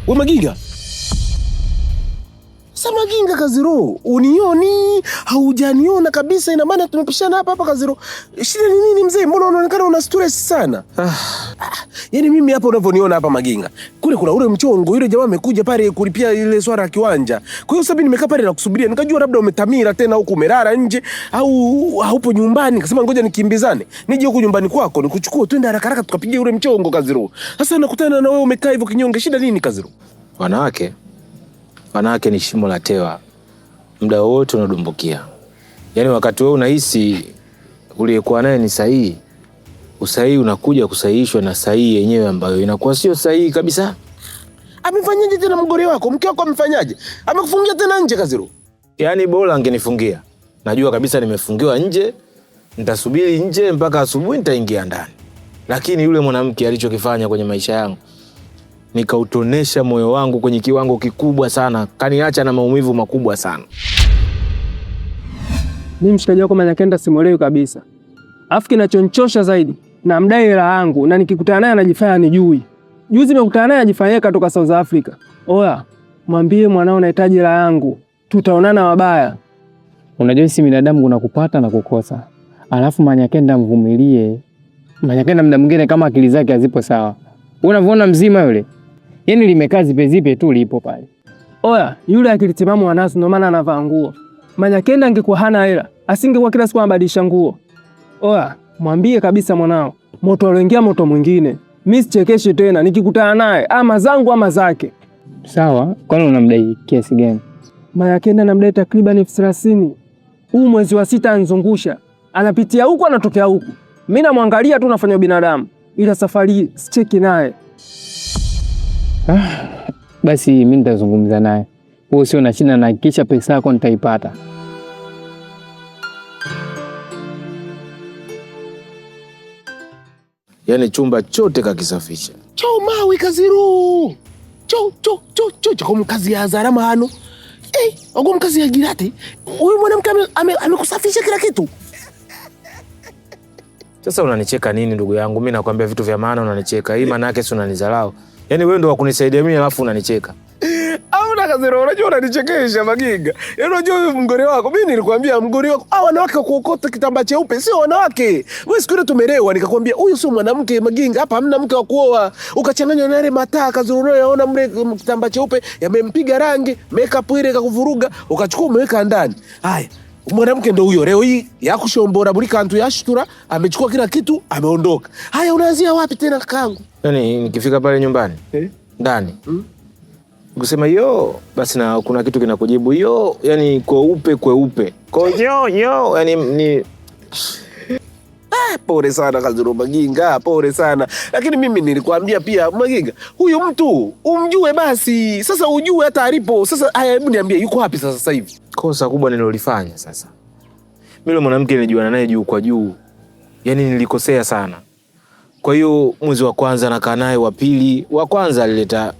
Wewe Maginga. Sasa Maginga Kaziro, unioni? Haujaniona kabisa, ina maana tumepishana hapa Kaziro. Shida ni nini mzee? Mbona unaonekana una stress sana? Yaani mimi hapa unavyoniona hapa Maginga. Kule kuna ule mchongo, yule jamaa amekuja pale kulipia ile swala ya kiwanja. Kwa hiyo sasa nimekaa pale na kusubiria. Nikajua labda umetamira tena huko umelala nje au haupo nyumbani. Nikasema ngoja nikimbizane. Nije huko nyumbani kwako nikuchukue twende haraka haraka tukapigie ule mchongo Kaziro. Sasa nakutana na wewe umekaa hivyo kinyonge. Shida nini Kaziro? Wanawake ni shimo la tewa. Muda wote unadumbukia. Yaani wakati wewe unahisi uliyekuwa naye ni sahihi, usahihi unakuja kusahihishwa na sahihi yenyewe ambayo inakuwa sio sahihi kabisa. Amefanyaje tena mgore wako? Mke wako amefanyaje? Amekufungia tena nje Kaziro? Yaani bora angenifungia. Najua kabisa nimefungiwa nje, nitasubiri nje mpaka asubuhi nitaingia ndani. Lakini yule mwanamke alichokifanya kwenye maisha yangu, nikautonesha moyo wangu kwenye kiwango kikubwa sana. Kaniacha na maumivu makubwa sana. Mimi mshikaji wako Manyakenda simuelewi kabisa. Afu kinachonchosha zaidi, na mdai hela yangu na nikikutana naye anajifanya nijui. Juzi nimekutana naye ajifanyia katoka South Africa. Oya, mwambie mwanao nahitaji hela yangu. Tutaonana mabaya. Unajua si binadamu kuna kupata na kukosa. Alafu Manyakenda mvumilie. Manyakenda muda mwingine kama akili zake hazipo sawa. Unavyoona mzima yule. Yaani limekaa zipe tu lipo pale. Oya, yule akilitimamu wanasu ndio maana anavaa nguo. Manyakenda angekuwa hana hela, asingekuwa kila siku anabadilisha nguo. Oya, mwambie kabisa mwanao, moto aloingia moto mwingine. Mimi sichekeshi tena nikikutana naye, ama zangu ama zake. Sawa, kwani unamdai kiasi gani? Manyakenda namdai takriban 30,000. Huu mwezi wa 6 anzungusha. Anapitia huko anatokea huko. Mimi namwangalia tu nafanya binadamu. Ila safari sicheki naye. Basi mimi nitazungumza naye. Wewe sio na shida na kisha pesa yako nitaipata. Yaani chumba chote kakisafisha. Choo mawi Kaziro. Choo kwa mkazi ya Azarama hano. Ogo mkazi ya Girate. Huyu mwanamke amekusafisha kila kitu. Sasa unanicheka nini ndugu yangu? Mimi nakwambia vitu vya maana unanicheka. Hii maana yake si unanidharau. Yaani wewe ndio wakunisaidia mimi alafu unanicheka. Au na Kaziro unajua unanichekesha Maginga. Yaani unajua wewe mgore wako. Mimi nilikwambia mgore wako wanawake kuokota kitambaa cheupe sio wanawake. Wewe siku ile tumelewa nikakwambia huyu sio mwanamke Maginga. Hapa hamna mke wa kuoa. Ukachanganya na ile mataa Kaziro unaona mle kitambaa cheupe yamempiga rangi, makeup ile ikakuvuruga, ukachukua umeweka ndani. Haya. Mwanamke ndo huyo leo hii ya kushombora buri kantu ya shtura amechukua kila kitu ameondoka. Haya unaanzia wapi tena kakangu? Yaani nikifika pale nyumbani ndani kusema yo basi na kuna kitu kinakujibu yo, yani kweupe kwa yo yani ni pole sana Kaziro Maginga, pole sana. Lakini mimi nilikwambia pia Maginga, huyu mtu umjue basi. Sasa ujue hata alipo. Sasa haya hebu niambie yuko wapi sasa hivi? Kosa kubwa nililofanya sasa. Mimi mwanamke nilijuana naye juu kwa juu. Yaani nilikosea sana. Kwa hiyo mwezi wa kwanza nakaa naye, wa pili, wa kwanza alileta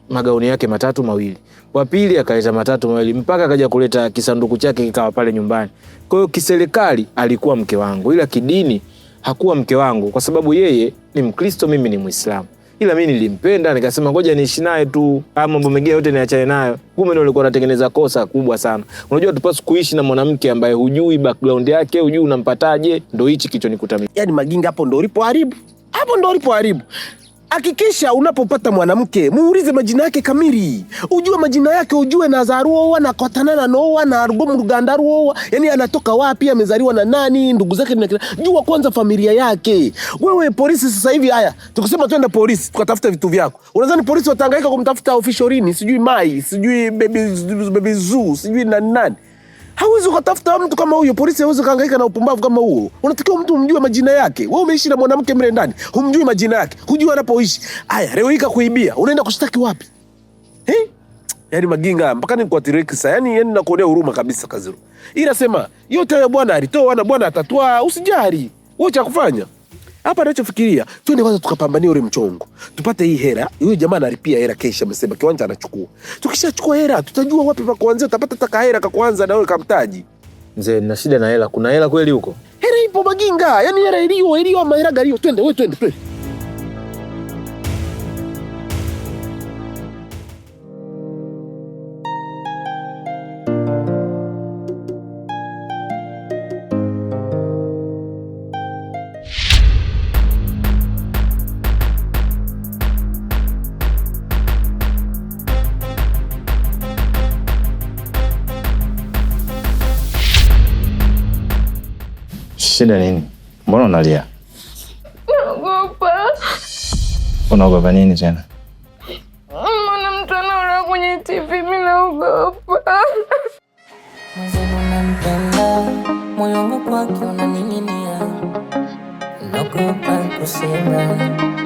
magauni yake 3 mawili. Wa pili akaleta 3 mawili mpaka akaja kuleta kisanduku chake kikawa pale nyumbani. Kwa hiyo kiserikali alikuwa mke wangu, ila kidini hakuwa mke wangu kwa sababu yeye ni Mkristo, mimi ni Muislamu. Ila mimi nilimpenda nikasema ngoja niishi naye tu, mambo mengine yote niachane nayo. Kumbe ndio nilikuwa natengeneza kosa kubwa sana. Unajua tupaswa kuishi na mwanamke ambaye hujui background yake, hujui unampataje, ndio hichi kicho nikuta mimi. Yaani Maginga hapo ndio ulipoharibu. Hapo ndio ulipoharibu. Hakikisha unapopata mwanamke, muulize majina yake kamili. Ujue majina yake, ujue na Zaruoa na Kotanana Noa na Rugomu Rugandaruoa. Yaani anatoka wapi, amezaliwa na nani, ndugu zake ni jua kwanza familia yake. Wewe polisi sasa hivi haya, tukisema twende polisi tukatafuta vitu vyako. Unadhani polisi watahangaika kumtafuta officialini, sijui Mai, sijui baby zoo, sijui nani? Hawezi kutafuta mtu kama huyo. Polisi hawezi kahangaika na upumbavu kama huo. Unatakiwa mtu umjue majina yake. Wewe umeishi na mwanamke mle ndani, humjui majina yake, hujui anapoishi. Haya, leo hii kuibia, unaenda kushtaki wapi? Yaani Maginga mpaka nikuatiriki sasa. Yaani nakuonea huruma kabisa Kaziro. Ila sema yote ya bwana alitoa na bwana atatoa, usijali. Wewe cha kufanya hapa anachofikiria, twende kwanza tukapambanie ule mchongo. Tupate hii hela. Huyu jamaa analipia hela kesha, amesema kiwanja anachukua. Tukishachukua hela, tutajua wapi pa kuanzia, utapata taka hela kwanza na wewe kamtaji. Mzee, nina shida na hela. Kuna hela kweli huko? Hela ipo Maginga. Yaani hela ilio ama hela gari. Twende. Shida nini? Mbona unalia? Naogopa. Unaogopa nini tena? Mbona mtu anaona kwenye TV, mimi naogopa. Mwanzo unampenda, moyo wangu kwake unaning'inia. Naogopa kusema,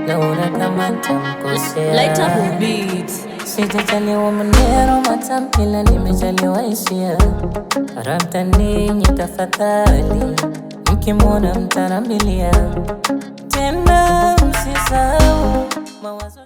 naona kama nitamkosea. Light up beats. Sijajaliwa maneno matamu ila nimejaliwa hisia. Labda ninyi tafadhali, mkimwona mtarambilia. Tena msisahau mawazo.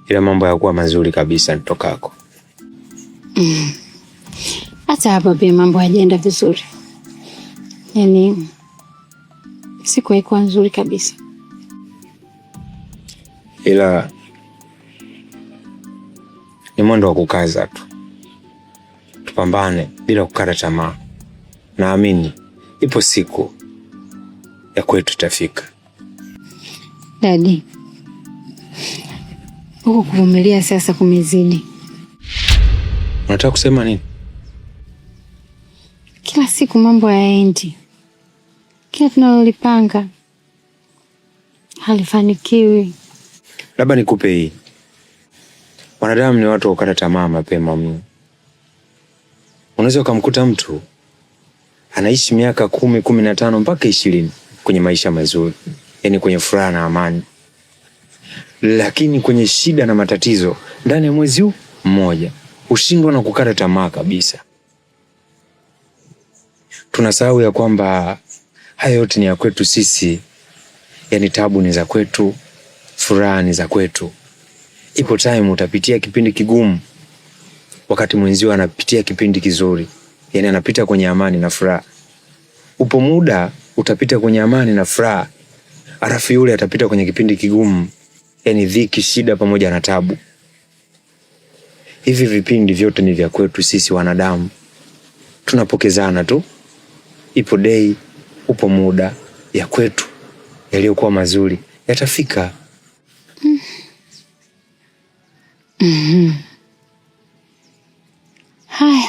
Ila mambo yakuwa mazuri kabisa nitokako. Hata hapa pia mambo hayajaenda vizuri. Yaani siku haikuwa nzuri kabisa. Ila ni mwendo wa kukaza tu. Tupambane bila kukata tamaa. Naamini ipo siku ya kwetu itafika. Daddy, huko kuvumilia sasa kumezidi. Unataka kusema nini? Kila siku mambo hayaendi. Kila tunalolipanga halifanikiwi. Labda nikupe hii. Wanadamu ni watu wakata tamaa mapema mno. Unaweza ukamkuta mtu anaishi miaka 10, 15 mpaka 20 kwenye maisha mazuri, yaani kwenye furaha na amani. Lakini kwenye shida na matatizo ndani ya mwezi huu mmoja ushindwa na kukata tamaa kabisa. Tunasahau ya kwamba haya yote ni ya kwetu sisi. Yaani tabu ni za kwetu, furaha ni za kwetu. Ipo time utapitia kipindi kigumu wakati mwenzio anapitia kipindi kizuri. Yaani anapita kwenye amani na furaha. Upo muda utapita kwenye amani na furaha, alafu yule atapita kwenye kipindi kigumu, yaani dhiki, shida pamoja na tabu. Hivi vipindi vyote ni vya kwetu sisi wanadamu. Tunapokezana tu. Ipo day, upo muda ya kwetu yaliyokuwa mazuri yatafika. Haya.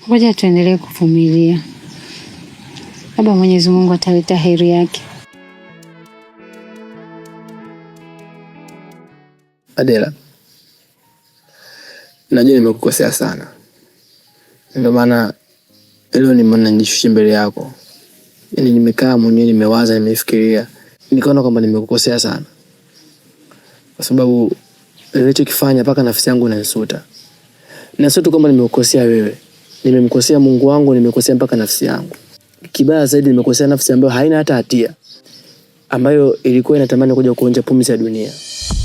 Ngoja tuendelee kuvumilia. Labda Mwenyezi Mungu ataleta heri yake. Adela, najua nimekukosea sana. Ndio maana leo nimeona nijishushe mbele yako. Yaani nimekaa mwenyewe, nimewaza, nimefikiria. Nikaona kwamba nimekukosea sana. Kwa sababu nilichokifanya mpaka nafsi yangu inanisuta. Na sio tu kwamba nimekukosea wewe. Nimemkosea Mungu wangu, nimekosea mpaka nafsi yangu. Kibaya zaidi nimekosea nafsi ambayo haina hata hatia, ambayo ilikuwa inatamani kuja kuonja pumzi ya dunia,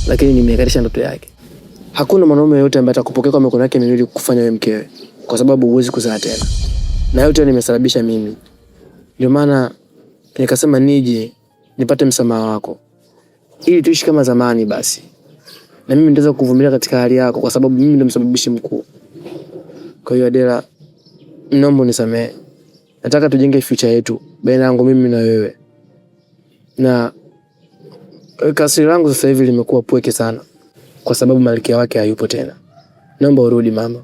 lakini nimekatisha ndoto yake. Hakuna mwanaume yote ambaye atakupokea kwa mikono yake miwili kufanya wewe mkewe, kwa sababu huwezi kuzaa tena. Na yote nimesababisha mimi. Ndio maana nikasema nije nipate msamaha wako, ili tuishi kama zamani basi. Na mimi nitaweza kuvumilia katika hali yako, kwa sababu mimi ndio msababishi mkuu. Kwa hiyo Adela, naomba unisamehe. Nataka tujenge future yetu baina yangu mimi na wewe. Na kasiri langu sasa hivi limekuwa pweke sana, kwa sababu malkia wake hayupo tena. Naomba urudi mama.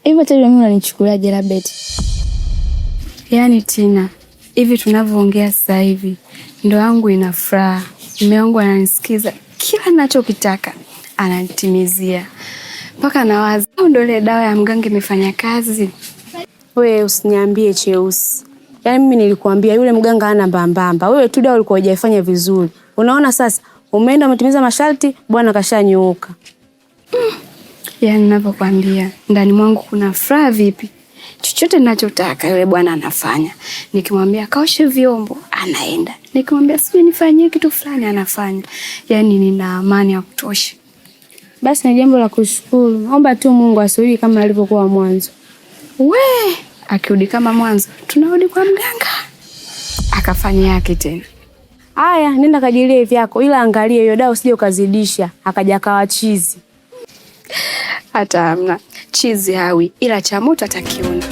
Hivyo tena mimi unanichukuliaje Labeti? Yaani Tina, hivi tunavyoongea sasa hivi ndoa yangu ina furaha. Mume wangu ananisikiza, kila ninachokitaka ananitimizia. Mpaka nawaza ndio ile dawa ya mganga imefanya kazi. Wewe usiniambie Cheusi. Yaani mimi nilikuambia yule mganga hana mbambamba. Wewe tu dawa ulikuwa hujaifanya vizuri. Unaona sasa umeenda umetimiza masharti, bwana kashanyooka. Yaani ninavyokuambia ndani mwangu kuna furaha vipi? Chochote ninachotaka yule bwana anafanya. Nikimwambia kaoshe vyombo, anaenda. Nikimwambia sije nifanyie kitu fulani, anafanya. Yaani nina amani ya kutosha. Basi ni jambo la kushukuru. Naomba tu Mungu asirudi kama alivyokuwa mwanzo. We, akirudi kama mwanzo, tunarudi kwa mganga. Akafanya yake tena. Haya, nenda kajilie vyako, ila angalia hiyo dawa usije ukazidisha, akaja kawa chizi. Hata hamna. Chizi hawi, ila cha moto atakiona.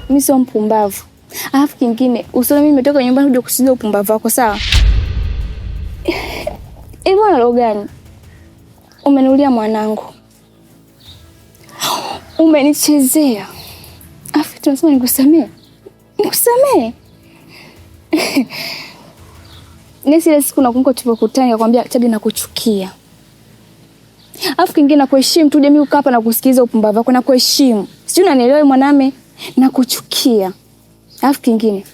Mimi sio mpumbavu. Alafu kingine, usione mimi nimetoka nyumbani kuja kusikia upumbavu wako, sawa? Hivi una roho gani? Umeniulia mwanangu. Umenichezea. Alafu tunasema nikusamee. Nikusamee. Nesi ile siku nakumbuka tulipokutana nikamwambia Chadi nakuchukia. Alafu kingine nakuheshimu tu, mimi ukaa hapa na kusikiliza upumbavu wako, nakuheshimu. Sijui unanielewa mwaname, nakuchukia. Alafu kingine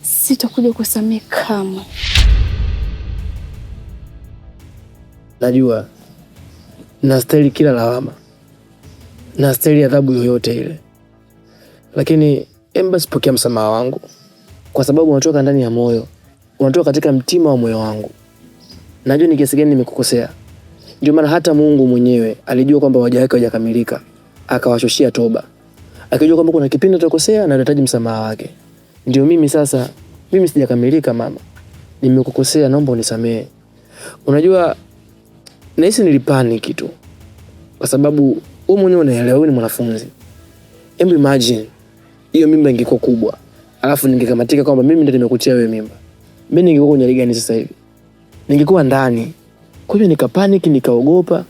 sitakuja kusamee kamwe. Najua nastahili kila lawama, nastahili adhabu yoyote ile, lakini basi pokea msamaha wangu, kwa sababu unatoka ndani ya moyo, unatoka katika mtima wa moyo wangu. Najua ni kiasi gani nimekukosea. Ndio maana hata Mungu mwenyewe alijua kwamba waja wake hawajakamilika, akawashushia toba, akijua kwamba kuna kipindi utakosea na unahitaji msamaha wake. Ndio mimi sasa, mimi sijakamilika mama, nimekukosea, naomba unisamehe. Unajua nahisi nilipanic tu, kwa sababu wewe mwenyewe unaelewa, wewe ni mwanafunzi. Hebu imagine hiyo mimba ingekuwa kubwa, alafu ningekamatika kwamba mimi ndio nimekutia wewe mimba. Mimi ningekuwa kwenye hali gani sasa hivi? Ningekuwa ndani. Kwa hiyo nikapanic, nikaogopa,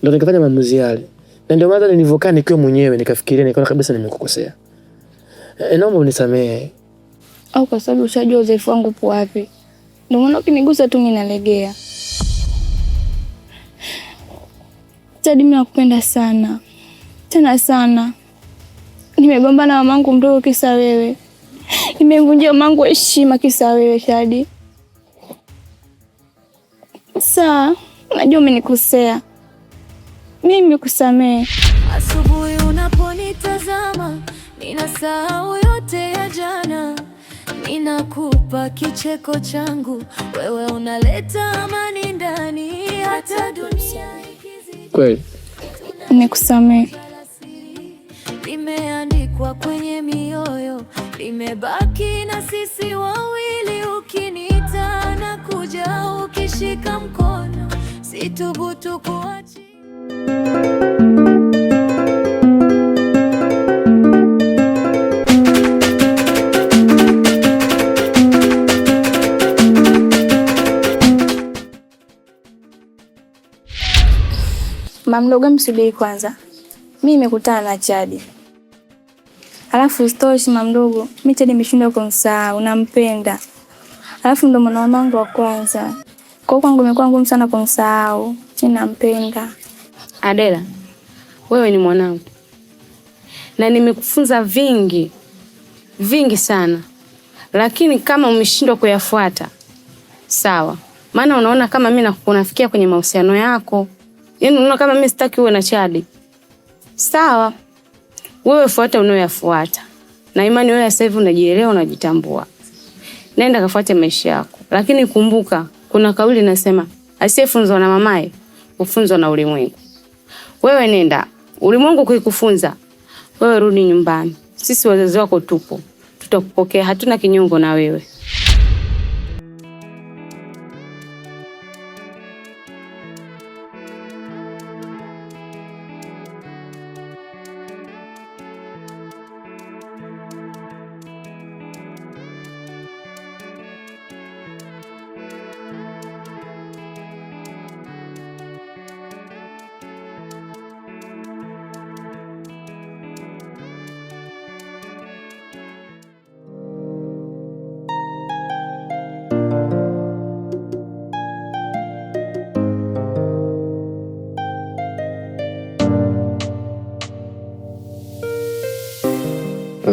ndio nikafanya maamuzi yale. Na ndio maana nilivyokaa nikiwa mwenyewe nikafikiria, nikaona kabisa nimekukosea. Naomba unisamehe. Au kwa sababu ushajua udhaifu wangu upo wapi. Ndio maana ukinigusa tu mimi nalegea. Chadi, mimi nakupenda sana. Tena sana. Nimegombana na mamangu mdogo kisa wewe. Nimemvunjia mamangu heshima kisa wewe, Chadi. Sawa, najua umenikosea. Mimi nimekusamehe. Asubuhi unaponitazama, ninasahau yote ya jana. Ninakupa kicheko changu, wewe unaleta amani ndani hata dunia. Kweli Nimekusamehe. Limeandikwa kwenye mioyo, limebaki na sisi wawili. Ukiniita na kuja, ukishika mkono, sithubutu kuacha. Mamdogo, msubiri kwanza. Mimi nimekutana na Chadi. Alafu stoshi mamdogo, mimi Chadi nimeshindwa kumsahau, nampenda. Alafu ndo mwana wangu wa kwanza. Kwa kwangu imekuwa ngumu sana kumsahau. Ninampenda. Adela, wewe ni mwanangu. Na nimekufunza vingi sana. Lakini kama umeshindwa kuyafuata, sawa. Maana unaona kama mimi nakunafikia kwenye mahusiano yako. Yaani unaona kama mimi sitaki uwe na Chadi. Sawa. Wewe fuata unayoyafuata. Na imani wewe sasa hivi unajielewa, unajitambua. Nenda kafuate maisha yako. Lakini kumbuka, kuna kauli inasema, asiyefunzwa na mamaye, hufunzwa na ulimwengu. Wewe nenda, ulimwengu ukikufunza, wewe rudi nyumbani. Sisi wazazi wako tupo. Tutakupokea, hatuna kinyongo na wewe.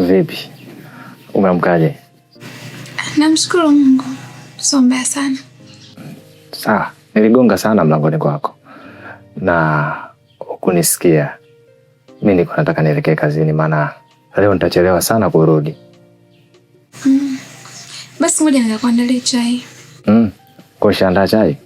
Vipi? Umeamkaje? Namshukuru Mungu. Sio mbaya sana. Sawa, niligonga sana mlangoni kwako na kunisikia. Mimi niko nataka nielekee kazini, maana leo nitachelewa sana kurudi. Basi ngoja nikakuandalia chai. Kwa shaandaa chai?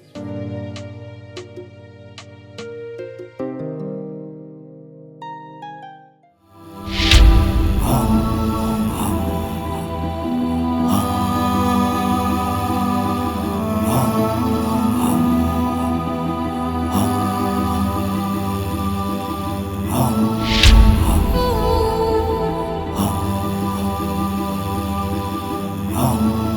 Om.